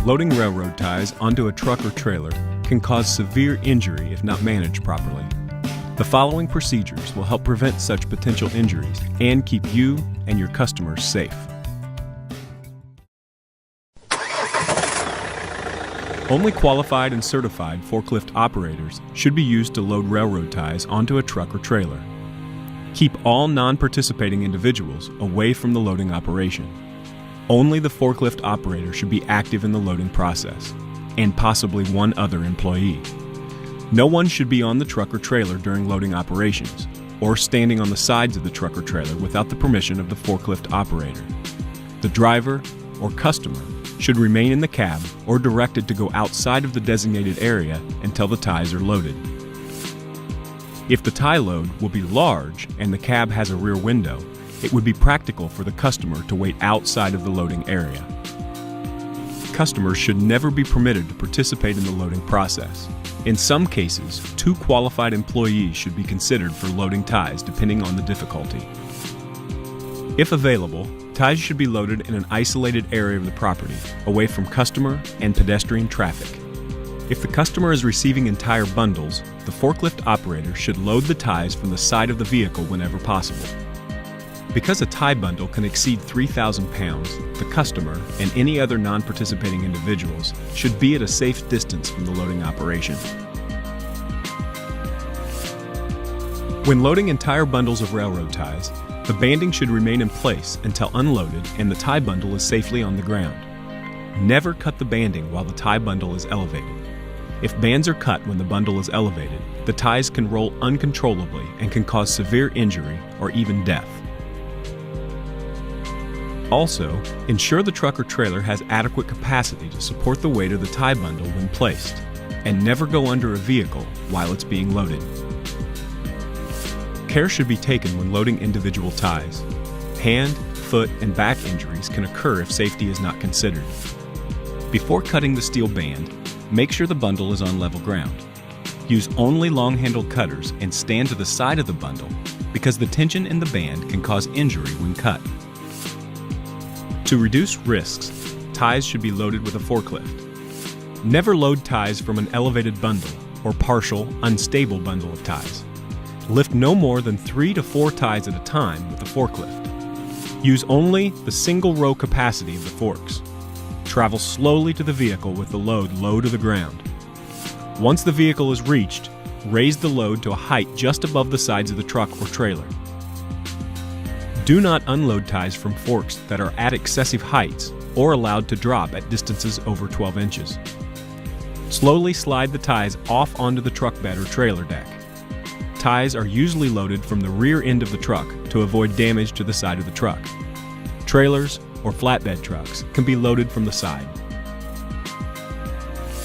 Loading railroad ties onto a truck or trailer can cause severe injury if not managed properly. The following procedures will help prevent such potential injuries and keep you and your customers safe. Only qualified and certified forklift operators should be used to load railroad ties onto a truck or trailer. Keep all non-participating individuals away from the loading operation. Only the forklift operator should be active in the loading process, and possibly one other employee. No one should be on the truck or trailer during loading operations, or standing on the sides of the truck or trailer without the permission of the forklift operator. The driver or customer should remain in the cab or directed to go outside of the designated area until the ties are loaded. If the tie load will be large and the cab has a rear window, it would be practical for the customer to wait outside of the loading area. Customers should never be permitted to participate in the loading process. In some cases, 2 qualified employees should be considered for loading ties depending on the difficulty. If available, ties should be loaded in an isolated area of the property, away from customer and pedestrian traffic. If the customer is receiving entire bundles, the forklift operator should load the ties from the side of the vehicle whenever possible. Because a tie bundle can exceed 3,000 pounds, the customer and any other non-participating individuals should be at a safe distance from the loading operation. When loading entire bundles of railroad ties, the banding should remain in place until unloaded and the tie bundle is safely on the ground. Never cut the banding while the tie bundle is elevated. If bands are cut when the bundle is elevated, the ties can roll uncontrollably and can cause severe injury or even death. Also, ensure the truck or trailer has adequate capacity to support the weight of the tie bundle when placed, and never go under a vehicle while it's being loaded. Care should be taken when loading individual ties. Hand, foot, and back injuries can occur if safety is not considered. Before cutting the steel band, make sure the bundle is on level ground. Use only long-handled cutters and stand to the side of the bundle because the tension in the band can cause injury when cut. To reduce risks, ties should be loaded with a forklift. Never load ties from an elevated bundle or partial, unstable bundle of ties. Lift no more than 3 to 4 ties at a time with the forklift. Use only the single row capacity of the forks. Travel slowly to the vehicle with the load low to the ground. Once the vehicle is reached, raise the load to a height just above the sides of the truck or trailer. Do not unload ties from forks that are at excessive heights or allowed to drop at distances over 12 inches. Slowly slide the ties off onto the truck bed or trailer deck. Ties are usually loaded from the rear end of the truck to avoid damage to the side of the truck. Trailers or flatbed trucks can be loaded from the side.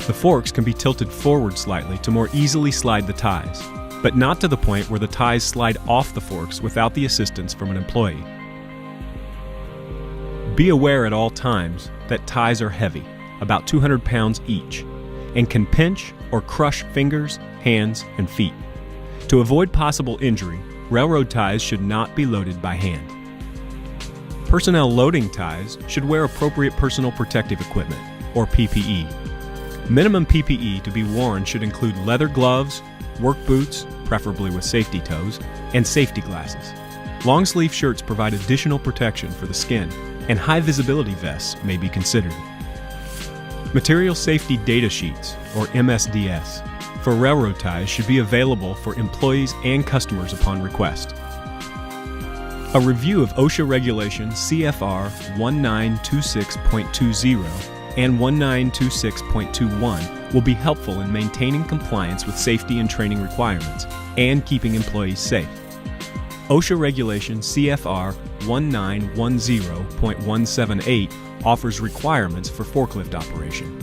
The forks can be tilted forward slightly to more easily slide the ties, but not to the point where the ties slide off the forks without the assistance from an employee. Be aware at all times that ties are heavy, about 200 pounds each, and can pinch or crush fingers, hands, and feet. To avoid possible injury, railroad ties should not be loaded by hand. Personnel loading ties should wear appropriate personal protective equipment, or PPE. Minimum PPE to be worn should include leather gloves, work boots, preferably with safety toes, and safety glasses. Long-sleeve shirts provide additional protection for the skin, and high-visibility vests may be considered. Material Safety Data Sheets, or MSDS, for railroad ties should be available for employees and customers upon request. A review of OSHA Regulation CFR 1926.20 and 1926.21 will be helpful in maintaining compliance with safety and training requirements and keeping employees safe. OSHA Regulation CFR 1910.178 offers requirements for forklift operation.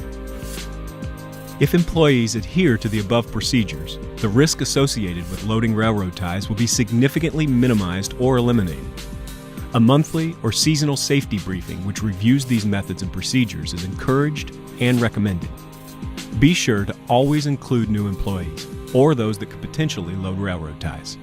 If employees adhere to the above procedures, the risk associated with loading railroad ties will be significantly minimized or eliminated. A monthly or seasonal safety briefing which reviews these methods and procedures is encouraged and recommended. Be sure to always include new employees or those that could potentially load railroad ties.